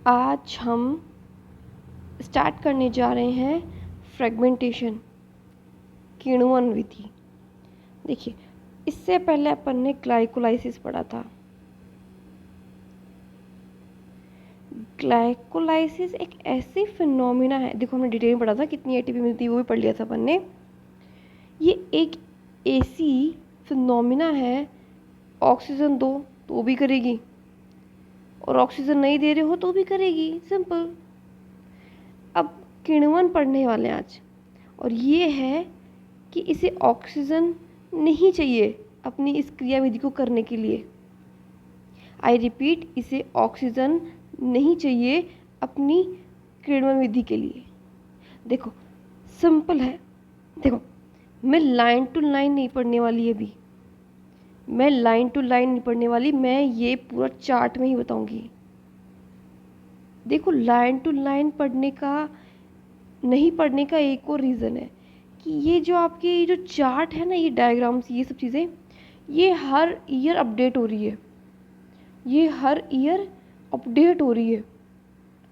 आज हम स्टार्ट करने जा रहे हैं फ्रेगमेंटेशन, किण्वन विधि। देखिए, इससे पहले अपन ने ग्लाइकोलाइसिस पढ़ा था। ग्लाइकोलाइसिस एक ऐसी फिनोमिना है, देखो हमने डिटेल में पढ़ा था, कितनी एटीपी मिलती है वो भी पढ़ लिया था अपन ने। ये एक ऐसी फिनोमिना है, ऑक्सीजन दो तो भी करेगी और ऑक्सीजन नहीं दे रहे हो तो भी करेगी, सिंपल। अब किण्वन पढ़ने वाले आज, और ये है कि इसे ऑक्सीजन नहीं चाहिए अपनी इस क्रियाविधि को करने के लिए। आई रिपीट, इसे ऑक्सीजन नहीं चाहिए अपनी किण्वन विधि के लिए। देखो सिंपल है, देखो मैं लाइन टू लाइन नहीं पढ़ने वाली अभी, मैं लाइन टू लाइन नहीं पढ़ने वाली, मैं ये पूरा चार्ट में ही बताऊंगी। देखो लाइन टू लाइन पढ़ने का नहीं पढ़ने का एक और रीज़न है कि ये जो आपके ये जो चार्ट है ना, ये डायग्राम्स, ये सब चीज़ें, ये हर ईयर अपडेट हो रही है, ये हर ईयर अपडेट हो रही है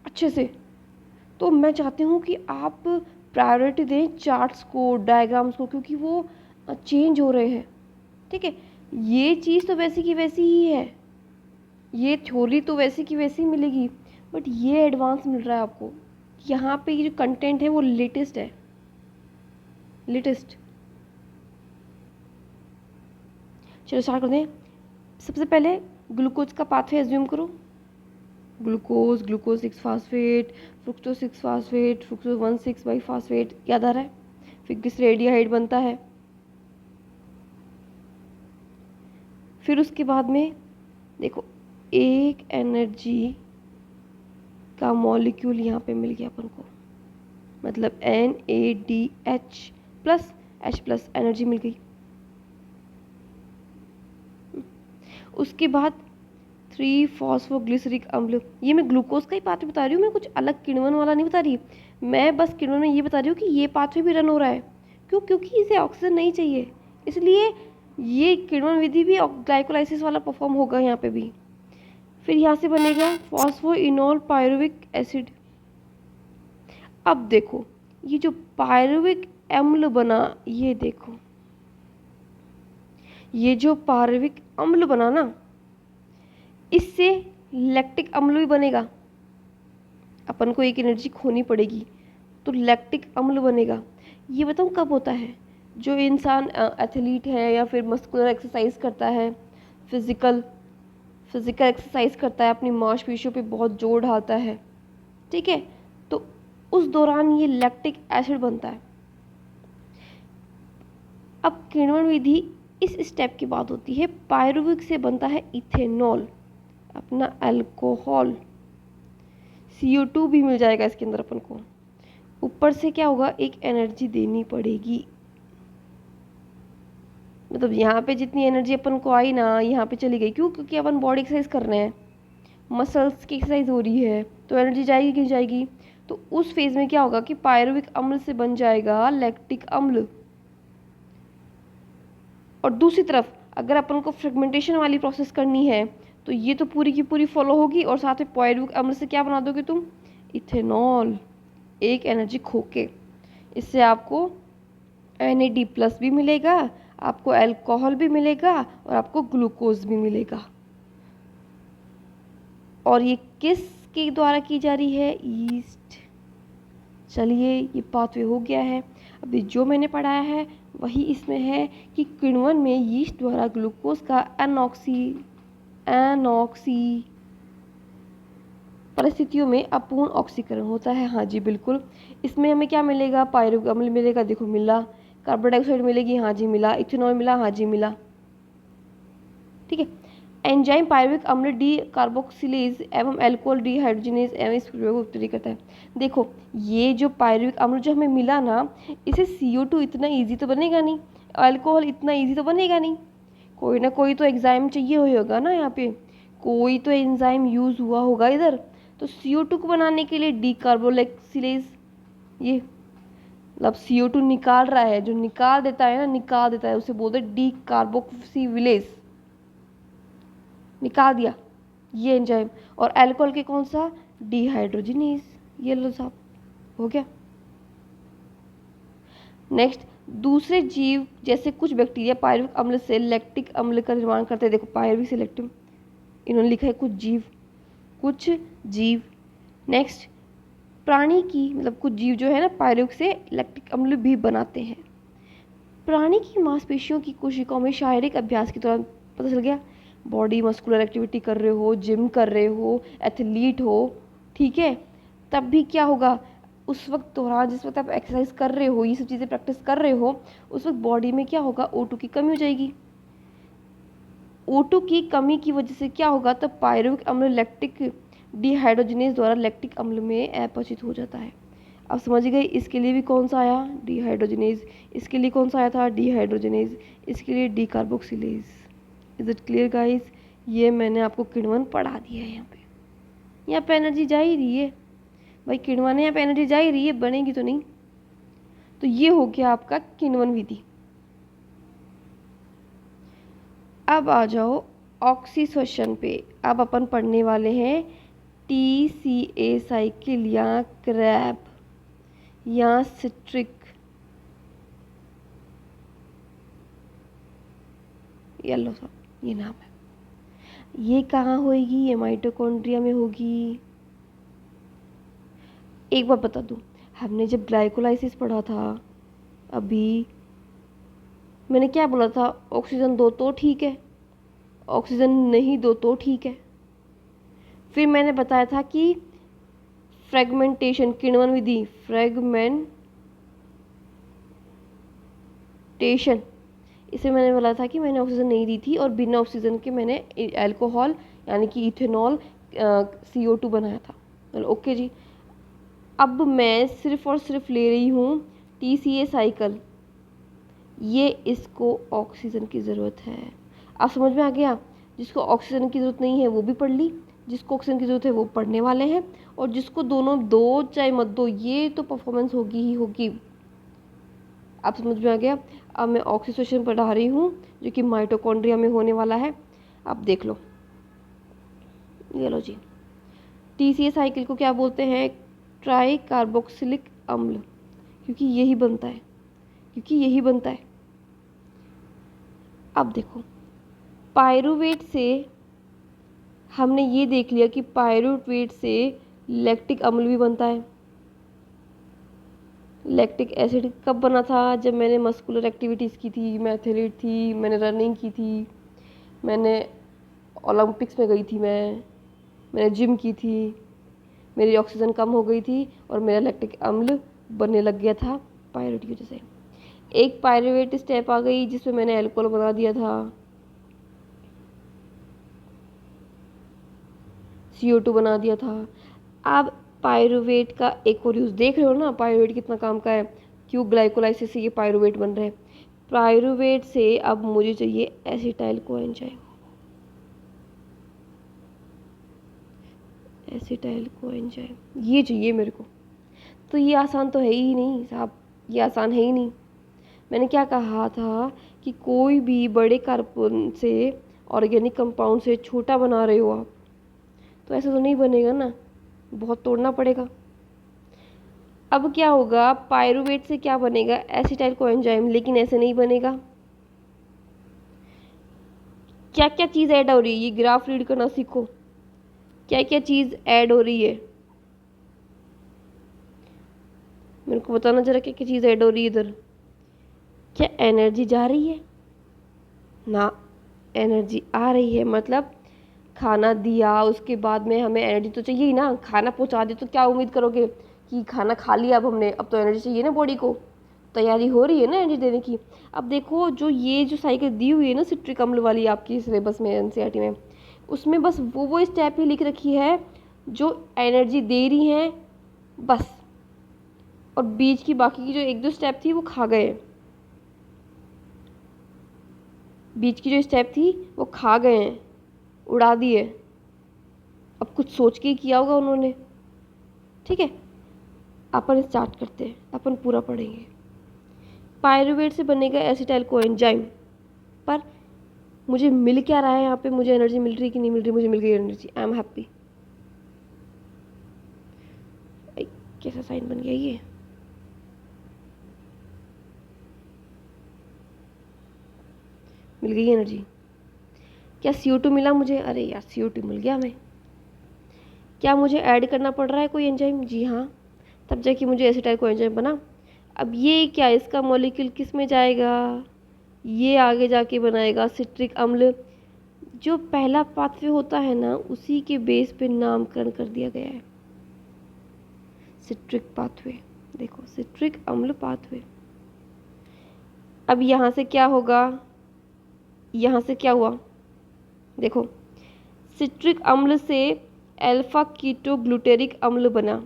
अच्छे से। तो मैं चाहती हूँ कि आप प्रायोरिटी दें चार्ट्स को, डायग्राम्स को, क्योंकि वो चेंज हो रहे हैं, ठीक है। ये चीज़ तो वैसी की वैसी ही है, ये थ्योरी तो वैसी की वैसी मिलेगी, बट ये एडवांस मिल रहा है आपको। यहाँ पे ये जो कंटेंट है वो लेटेस्ट है, लेटेस्ट। चलो स्टार्ट करते हैं। सबसे पहले ग्लूकोज का पाथवे एज्यूम करो। Glucose, glucose 6 phosphate, fructose 6 phosphate, fructose 1,6 by phosphate, याद आ रहा है? फिर ग्लिसरेडियाहाइड बनता है। फिर उसके बाद में देखो एक एनर्जी का मॉलिक्यूल यहाँ पे मिल गया अपन को, मतलब NADH plus H plus energy मिल गई। उसके बाद 3-फॉस्फोग्लिसरिक अम्ल, ये मैं ग्लूकोज का ही पाथवे बता रही हूँ, मैं कुछ अलग किण्वन वाला नहीं बता रही, मैं बस किण्वन में ये बता रही हूँ कि ये पाथवे भी रन हो रहा है। क्यों? क्योंकि इसे ऑक्सीजन नहीं चाहिए, इसलिए ये किण्वन विधि भी ग्लाइकोलाइसिस वाला परफॉर्म होगा यहाँ पे भी। फिर यहाँ से बनेगा फॉस्फोइनोल पायरुविक एसिड। अब देखो ये जो पायरुविक अम्ल बना, ये देखो ये जो पायरुविक अम्ल बना ना, इससे लैक्टिक अम्ल भी बनेगा। अपन को एक एनर्जी खोनी पड़ेगी तो लैक्टिक अम्ल बनेगा। ये बताऊँ कब होता है? जो इंसान एथलीट है या फिर मस्कुलर एक्सरसाइज करता है, फिजिकल एक्सरसाइज करता है, अपनी मांसपेशियों पे बहुत जोर डालता है, ठीक है, तो उस दौरान ये लैक्टिक एसिड बनता है। अब किण्वन विधि इस स्टेप के बाद होती है, पायरुविक से बनता है इथेनॉल, अपना अल्कोहल, CO2 भी मिल जाएगा इसके अंदर अपन को। ऊपर से क्या होगा, एक एनर्जी देनी पड़ेगी, मतलब यहाँ पे जितनी एनर्जी अपन को आई ना, यहाँ पे चली गई। क्यों? क्योंकि अपन बॉडी एक्सरसाइज कर रहे हैं, मसल्स की एक्सरसाइज हो रही है, तो एनर्जी जाएगी क्यों जाएगी। तो उस फेज में क्या होगा कि पायरुविक अम्ल से बन जाएगा लैक्टिक अम्ल। और दूसरी तरफ अगर अपन को फ्रेगमेंटेशन वाली प्रोसेस करनी है तो ये तो पूरी की पूरी फॉलो होगी, और साथ में पायरुविक अम्ल से क्या बना दोगे तुम, इथेनॉल, एक एनर्जी खो के। इससे आपको NAD प्लस भी मिलेगा, आपको अल्कोहल भी मिलेगा और आपको ग्लूकोज भी मिलेगा। और ये किसके द्वारा की जा रही है, ईस्ट। चलिए ये पाथवे हो गया है। अभी जो मैंने पढ़ाया है वही इसमें है कि किण्वन में यीस्ट द्वारा ग्लूकोज का एनॉक्सी परिस्थितियों में अपूर्ण ऑक्सीकरण होता है। हाँ जी बिल्कुल। इसमें हमें क्या मिलेगा, पायरुविक अम्ल मिलेगा, देखो मिला। कार्बन डाइऑक्साइड मिलेगी, हाँ जी मिला। इथेनॉल मिला, हाँ जी मिला, ठीक है। एंजाइम पायरुविक अम्ल डी कार्बोक्सिलेज एवं अल्कोहल डिहाइड्रोजिनेज एवं इस प्रक्रिया को उत्प्रेरित करता है। देखो ये जो पायरुविक अम्ल जो हमें मिला ना, इसे CO2 इतना इजी तो बनेगा नहीं, अल्कोहल इतना इजी तो बनेगा नहीं, कोई ना कोई तो एंजाइम चाहिए होगा ना, यहाँ पे कोई तो एंजाइम यूज हुआ होगा इधर। तो CO2 को बनाने के लिए डी कार्बोक्सिलेज, ये मतलब CO2 निकाल रहा है, जो निकाल देता है ना, निकाल देता है, उसे बोलते हैं डी कार्बोक्सिलेज, निकाल दिया ये एंजाइम। और अल्कोहल के कौन सा, डिहाइड्रोजिनेज। ये लो साहब, हो गया। नेक्स्ट, दूसरे जीव जैसे कुछ बैक्टीरिया पायरुविक अम्ल से लैक्टिक अम्ल का निर्माण करते हैं। देखो पायरुविक से लैक्टिक, इन्होंने लिखा है कुछ जीव। नेक्स्ट, प्राणी की मतलब कुछ जीव जो है ना पायरुविक से लैक्टिक अम्ल भी बनाते हैं। प्राणी की मांसपेशियों की कोशिकाओं में शारीरिक अभ्यास के दौरान, पता चल गया, बॉडी मस्कुलर एक्टिविटी कर रहे हो, जिम कर रहे हो, एथलीट हो, ठीक है, तब भी क्या होगा, उस वक्त दौरान जिस वक्त आप एक्सरसाइज कर रहे हो, ये सब चीज़ें प्रैक्टिस कर रहे हो, उस वक्त बॉडी में क्या होगा, O2 की कमी हो जाएगी। O2 की कमी की वजह से क्या होगा, तो पायरुविक अम्ल लैक्टिक डिहाइड्रोजिनेज द्वारा लैक्टिक अम्ल में अपचित हो जाता है। अब समझ गए, इसके लिए भी कौन सा आया, डिहाइड्रोजिनेज। इसके लिए कौन सा आया था, डिहाइड्रोजिनेज। इसके लिए decarboxylase. Is it clear guys? ये मैंने आपको किण्वन पढ़ा दिया है। यहाँ पे एनर्जी जा ही रही है भाई, किण्वन है, यहाँ पे एनर्जी जा ही रही है, बनेगी तो नहीं। तो ये हो गया आपका किण्वन विधि। अब आ जाओ ऑक्सीश्वसन पे। अब अपन पढ़ने वाले हैं TCA साइकिल या क्रैब या सिट्रिक, येलो सा ये नाम है। ये कहाँ होगी, ये माइटोकॉन्ड्रिया में होगी। एक बार बता दूं, हमने जब ग्लाइकोलाइसिस पढ़ा था अभी, मैंने क्या बोला था, ऑक्सीजन दो तो ठीक है, ऑक्सीजन नहीं दो तो ठीक है। फिर मैंने बताया था कि फ्रेगमेंटेशन, किण्वन विधि, फ्रेगमेंटेशन, इसे मैंने बोला था कि मैंने ऑक्सीजन नहीं दी थी और बिना ऑक्सीजन के मैंने अल्कोहल यानी कि इथेनॉल CO2 बनाया था। ओके जी, अब मैं सिर्फ और सिर्फ ले रही हूँ TCA साइकिल, ये इसको ऑक्सीजन की ज़रूरत है। अब समझ में आ गया, जिसको ऑक्सीजन की ज़रूरत नहीं है वो भी पढ़ ली, जिसको ऑक्सीजन की ज़रूरत है वो पढ़ने वाले हैं, और जिसको दोनों दो चाहे मत दो, ये तो परफॉर्मेंस होगी ही होगी। आप समझ में आ गया। अब मैं ऑक्सीडेशन पढ़ा रही हूँ जो कि माइटोकॉन्ड्रिया में होने वाला है। आप देख लो, ये लो जी, TCA साइकिल को क्या बोलते हैं, ट्राई कार्बोक्सिलिक अम्ल, क्योंकि यही बनता है। अब देखो, पायरुवेट से हमने ये देख लिया कि पायरुवेट से लैक्टिक अम्ल भी बनता है। लैक्टिक एसिड कब बना था, जब मैंने मस्कुलर एक्टिविटीज़ की थी, मैं एथलीट थी, मैंने रनिंग की थी, मैंने ओलंपिक्स में गई थी, मैंने जिम की थी, मेरी ऑक्सीजन कम हो गई थी और मेरा लैक्टिक अम्ल बनने लग गया था पायरुवेट की वजह से। एक पायरुवेट स्टेप आ गई जिसमें मैंने अल्कोहल बना दिया था, CO2 बना दिया था। अब पायरुवेट का एक और यूज़ देख रहे हो ना, पायरुवेट कितना काम का है, क्यों ग्लाइकोलाइसिस से ये पायरुवेट बन रहे हैं। पायरुवेट से अब मुझे चाहिए एसिटाइल कोएंजाइम, ये चाहिए मेरे को। तो ये आसान तो है ही नहीं साहब, ये आसान है ही नहीं। मैंने क्या कहा था कि कोई भी बड़े कार्बन से, ऑर्गेनिक कंपाउंड से छोटा बना रहे हो आप, तो ऐसा तो नहीं बनेगा ना, बहुत तोड़ना पड़ेगा। अब क्या होगा, पायरुवेट से क्या बनेगा, एसिटाइल कोएंजाइम, लेकिन ऐसे नहीं बनेगा। क्या क्या चीज़ ऐड हो रही है, ये ग्राफ रीड करना सीखो, क्या क्या चीज़ ऐड हो रही है, मेरे को बताना जरा, क्या क्या चीज़ ऐड हो रही है इधर। क्या एनर्जी जा रही है ना, एनर्जी आ रही है, मतलब खाना दिया उसके बाद में हमें एनर्जी तो चाहिए ही ना, खाना पहुंचा दे तो क्या उम्मीद करोगे कि खाना खा लिया अब हमने, अब तो एनर्जी चाहिए ना, बॉडी को तैयारी हो रही है ना एनर्जी देने की। अब देखो, जो ये जो साइकिल दी हुई है ना सिट्रिक अम्ल वाली आपकी सिलेबस में, NCERT में, उसमें बस वो स्टेप ही लिख रखी है जो एनर्जी दे रही हैं बस, और बीच की बाकी की जो एक दो स्टेप थी वो खा गए, बीच की जो स्टेप थी वो खा गए हैं, उड़ा दिए। अब कुछ सोच के ही किया होगा उन्होंने। ठीक है, अपन स्टार्ट करते हैं, अपन पूरा पढ़ेंगे। पायरुवेट से बनेगा एसिटाइल कोएंजाइम, पर मुझे मिल क्या रहा है यहाँ पे, मुझे एनर्जी मिल रही कि नहीं मिल रही, मुझे मिल गई एनर्जी, आई एम हैप्पी। कैसा साइन बन गया ये? मिल गई एनर्जी। क्या CO2 मिला मुझे? अरे यार CO2 मिल गया हमें। क्या मुझे ऐड करना पड़ रहा है कोई एंजाइम? जी हाँ, तब जाके मुझे एसिटाइल को एंजाइम बना। अब ये क्या, इसका मॉलिक्यूल किस में जाएगा? ये आगे जाके बनाएगा सिट्रिक अम्ल। जो पहला पाथवे होता है ना, उसी के बेस पे नामकरण कर दिया गया है सिट्रिक पाथवे। देखो, सिट्रिक अम्ल पाथवे। अब यहाँ से क्या होगा? यहाँ से क्या हुआ? देखो, सिट्रिक अम्ल से अल्फा कीटो ग्लूटेरिक अम्ल बना।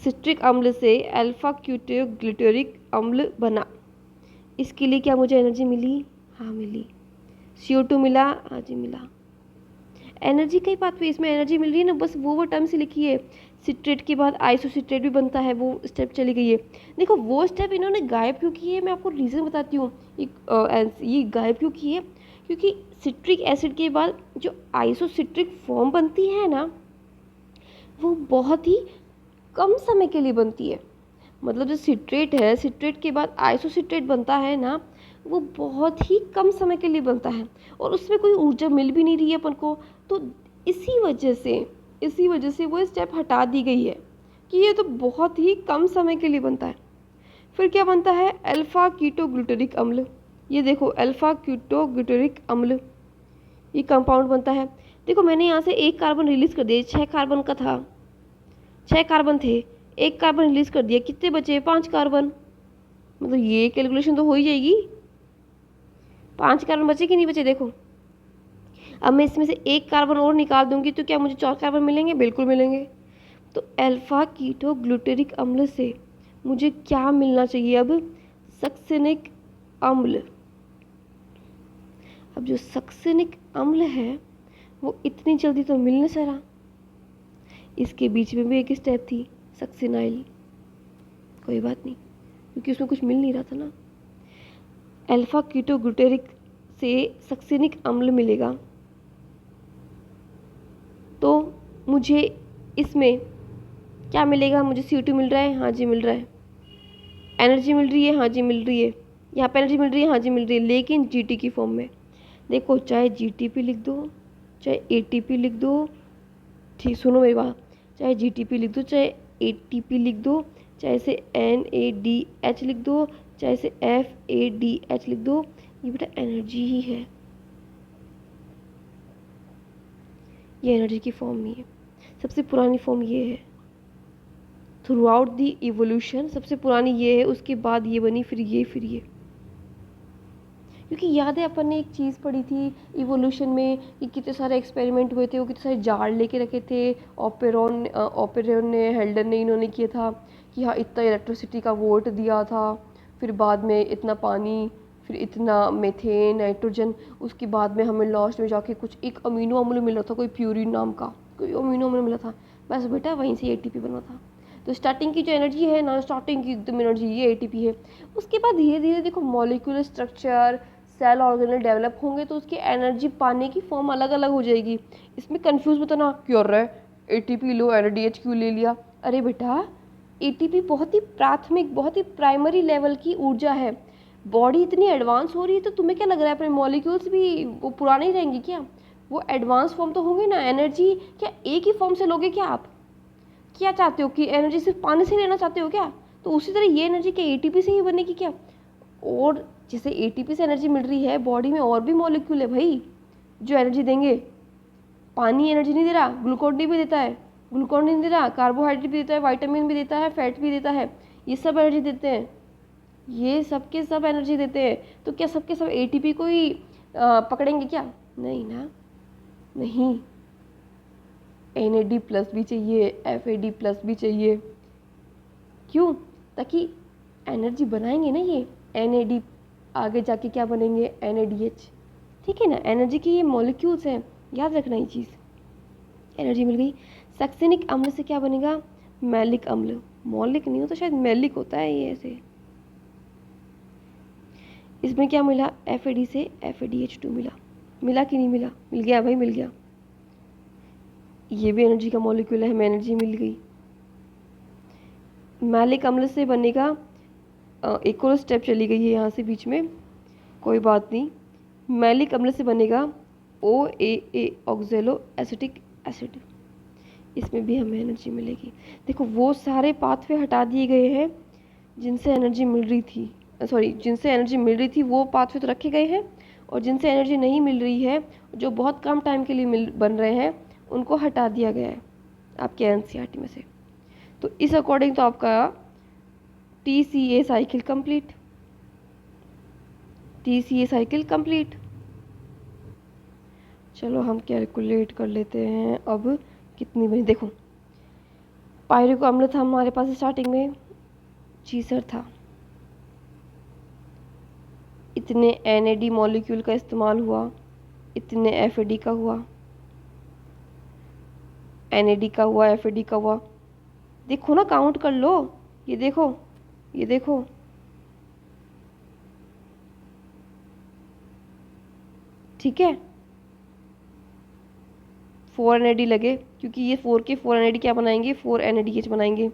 सिट्रिक अम्ल से अल्फा कीटो ग्लूटेरिक अम्ल बना। इसके लिए क्या मुझे एनर्जी मिली? हाँ मिली। CO2 मिला? हाँ जी मिला। एनर्जी कई बात पे इसमें एनर्जी मिल रही है ना, बस वो टर्म से लिखी है। सिट्रेट के बाद आइसोसिट्रेट भी बनता है, वो स्टेप चली गई है। देखो वो स्टेप इन्होंने गायब क्यों की है, मैं आपको रीज़न बताती हूँ। ये गायब क्यों की है? क्योंकि सिट्रिक एसिड के बाद जो आइसोसिट्रिक फॉर्म बनती है ना, वो बहुत ही कम समय के लिए बनती है। मतलब जो सिट्रेट है, सिट्रेट के बाद आइसोसिट्रेट बनता है ना, वो बहुत ही कम समय के लिए बनता है और उसमें कोई ऊर्जा मिल भी नहीं रही है अपन को। तो इसी वजह से वो स्टेप हटा दी गई है कि ये तो बहुत ही कम समय के लिए बनता है। फिर क्या बनता है? अल्फा कीटो ग्लूटेरिक अम्ल। ये देखो, अल्फा कीटो ग्लूटेरिक अम्ल, ये कंपाउंड बनता है। देखो मैंने यहाँ से एक कार्बन रिलीज कर दिया, 6 कार्बन का था, 6 कार्बन थे, एक कार्बन रिलीज कर दिया, कितने बचे? 5 कार्बन। मतलब ये कैलकुलेशन तो हो ही जाएगी, 5 कार्बन बचे कि नहीं बचे? देखो, अब मैं इसमें से एक कार्बन और निकाल दूंगी तो क्या मुझे 4 कार्बन मिलेंगे? बिल्कुल मिलेंगे। तो अल्फा कीटो ग्लूटेरिक अम्ल से मुझे क्या मिलना चाहिए अब? सक्सेनिक अम्ल। अब जो सक्सेनिक अम्ल है वो इतनी जल्दी तो मिल नहीं सका। इसके बीच में भी एक स्टेप थी, सक्सिनाइल। कोई बात नहीं, क्योंकि उसमें कुछ मिल नहीं रहा था ना। अल्फा कीटो ग्लूटेरिक से सक्सेनिक अम्ल मिलेगा तो मुझे इसमें क्या मिलेगा? मुझे CO2 मिल रहा है, हाँ जी मिल रहा है। एनर्जी मिल रही है, हाँ जी मिल रही है। यहाँ पे एनर्जी मिल रही है, हाँ जी मिल रही है, लेकिन GT की फॉर्म में। देखो, चाहे GTP लिख दो, चाहे ATP लिख दो, ठीक सुनो मेरी बात, चाहे GTP लिख दो, चाहे ATP लिख दो, चाहे इसे NADH लिख दो, चाहे इसे FADH लिख दो, ये बेटा एनर्जी ही है। ये एनर्जी की फॉर्म ही है। सबसे पुरानी फॉर्म ये है थ्रू आउट दी इवोल्यूशन। सबसे पुरानी ये है, उसके बाद ये बनी, फिर ये, फिर ये। क्योंकि याद है अपन ने एक चीज़ पढ़ी थी इवोल्यूशन में कि कितने सारे एक्सपेरिमेंट हुए थे, वो कितने सारे जार लेके रखे थे। ऑपेरॉन ने, हेल्डन ने, इन्होंने किया था कि हाँ इतना इलेक्ट्रिसिटी का वोट दिया था, फिर बाद में इतना पानी, फिर इतना मीथेन, नाइट्रोजन, उसके बाद में हमें लास्ट में जाके कुछ एक अमीनो अम्ल मिला था, कोई प्यूरिन नाम का कोई अमीनो अम्ल मिला था। बस बेटा वहीं से ATP बना था। तो स्टार्टिंग की जो एनर्जी है ना, स्टार्टिंग की एकदम एनर्जी ये ATP है। उसके बाद धीरे धीरे देखो molecular structure, cell organelle develop होंगे तो उसकी एनर्जी पाने की फॉर्म अलग अलग हो जाएगी। इसमें कंफ्यूज मत होना, क्यों रहा है ATP लो, NADH क्यों ले लिया? अरे बेटा, ATP बहुत ही प्राथमिक, बहुत ही प्राइमरी लेवल की ऊर्जा है। बॉडी इतनी एडवांस हो रही है तो तुम्हें क्या लग रहा है अपने मॉलिक्यूल्स भी वो पुराने ही रहेंगे क्या? वो एडवांस फॉर्म तो होंगे ना। एनर्जी क्या एक ही फॉर्म से लोगे क्या आप? क्या चाहते हो कि एनर्जी सिर्फ पानी से लेना चाहते हो क्या? तो उसी तरह ये एनर्जी क्या ATP से ही बनेगी क्या? और जैसे ATP से एनर्जी मिल रही है, बॉडी में और भी मॉलिक्यूल है भाई जो एनर्जी देंगे। पानी एनर्जी नहीं दे रहा, ग्लूकोज डी भी देता है, ग्लूकोज नहीं दे रहा, कार्बोहाइड्रेट भी देता है, विटामिन भी देता है, फैट भी देता है, ये सब एनर्जी देते हैं। ये सब के सब एनर्जी देते हैं। तो क्या सबके सब ATP को ही पकड़ेंगे क्या? नहीं ना, नहीं। NAD+ भी चाहिए, FAD+ भी चाहिए। क्यों? ताकि एनर्जी बनाएंगे ना ये NAD, आगे जाके क्या बनेंगे? NADH। ठीक है ना, एनर्जी के ये मॉलिक्यूल्स हैं, याद रखना ये चीज़। एनर्जी मिल गई। सक्सेनिक अम्ल से क्या बनेगा? मैलिक अम्ल। मौलिक नहीं होता, शायद मैलिक होता है ये ऐसे। इसमें क्या मिला? FAD से FADH2 मिला। मिला कि नहीं मिला? मिल गया भाई, मिल गया। ये भी एनर्जी का मॉलिक्यूल है, हमें एनर्जी मिल गई। मैलिक अम्ल से बनेगा, एक और स्टेप चली गई है यहाँ से बीच में, कोई बात नहीं। मैलिक अम्ल से बनेगा OAA ऑक्जेलो एसिटिक एसिड, इसमें भी हमें एनर्जी मिलेगी। देखो वो सारे पाथवे हटा दिए गए हैं जिनसे एनर्जी मिल रही थी, जिनसे एनर्जी मिल रही थी वो पाथवे तो रखे गए हैं, और जिनसे एनर्जी नहीं मिल रही है, जो बहुत कम टाइम के लिए बन रहे हैं, उनको हटा दिया गया है आपके NCERT में से। तो इस अकॉर्डिंग तो आपका TCA cycle complete, TCA cycle complete. चलो हम कैलकुलेट कर लेते हैं अब कितनी बनी। देखो पायरिक अम्ल था हमारे पास स्टार्टिंग में, जी सर था, इतने NAD मॉलिक्यूल का इस्तेमाल हुआ, इतने FAD का हुआ, NAD का हुआ, FAD का हुआ। देखो ना, काउंट कर लो, ये देखो, ये देखो, ठीक है। 4 NAD लगे, क्योंकि ये 4 के 4 NAD क्या बनाएंगे, 4 NADH बनाएंगे।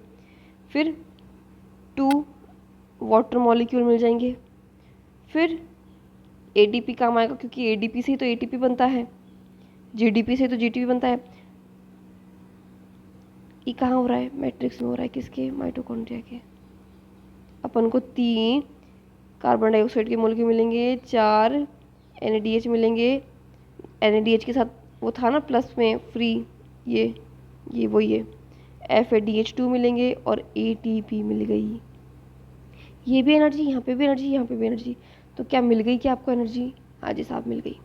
फिर 2 वाटर मॉलिक्यूल मिल जाएंगे। फिर ADP काम आएगा, क्योंकि ADP से ही तो ATP बनता है, GDP से तो GTP बनता है। ये कहाँ हो रहा है, मैट्रिक्स में हो रहा है, किसके, माइटोकॉन्ड्रिया के। अपन को 3 कार्बन डाइऑक्साइड के मॉलिक्यूल मिलेंगे, 4 NADH मिलेंगे। NADH के साथ वो था ना प्लस में फ्री, ये वही है, FADH2 मिलेंगे और ATP मिल गई। ये भी एनर्जी, यहाँ पे भी एनर्जी, यहाँ पे भी एनर्जी। तो क्या मिल गई क्या आपको एनर्जी? हाँ जी साहब, मिल गई।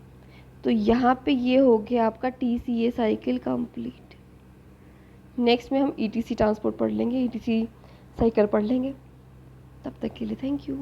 तो यहाँ पे ये हो गया आपका TCA साइकिल कंप्लीट। नेक्स्ट में हम ETC ट्रांसपोर्ट पढ़ लेंगे, ETC साइकिल पढ़ लेंगे। तब तक के लिए थैंक यू।